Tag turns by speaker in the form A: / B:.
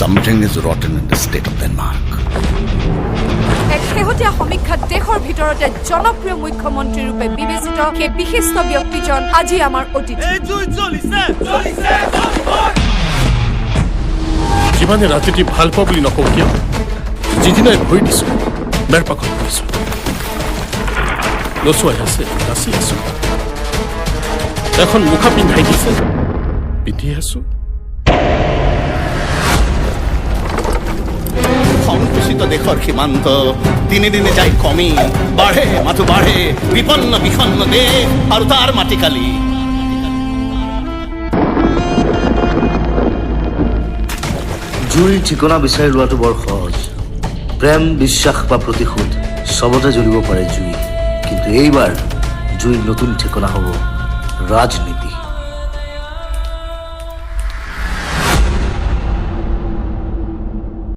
A: Something is rotten in the state of Denmark.
B: এক শেহতীয়া সমীক্ষাত দেশৰ ভিতৰতে জনপ্ৰিয় মুখ্যমন্ত্ৰী ৰূপে বিবেচিত সেই বিশিষ্ট ব্যক্তিজন আজি আমাৰ অতিথি।
C: যিমানে ৰাজনীতি ভাল পোৱা বুলি নকওঁ কিয়, যিদিনাই ভৰি দিছো মেৰ পাকত পৰিছো, নচুৱাই আছে নাচি আছো, এখন মুখা পিন্ধাই দিছে পিন্ধি আছো।
A: সংকুচিত দেশৰ সীমান্ত দিনে দিনে যায় কমি, বাঢ়ে মাথো বাঢ়ে বিপন্ন বিষণ্ণ দেশ আৰু তাৰ মাটিকালি।
D: জুইৰ ঠিকনা বিচাৰি লোৱাটো বৰ সহজ। প্ৰেম, বিশ্বাস বা প্ৰতিশোধ চবতে জ্বলিব পাৰে জুই, কিন্তু এইবাৰ জুইৰ নতুন ঠিকনা হ'ব ৰাজনীতি।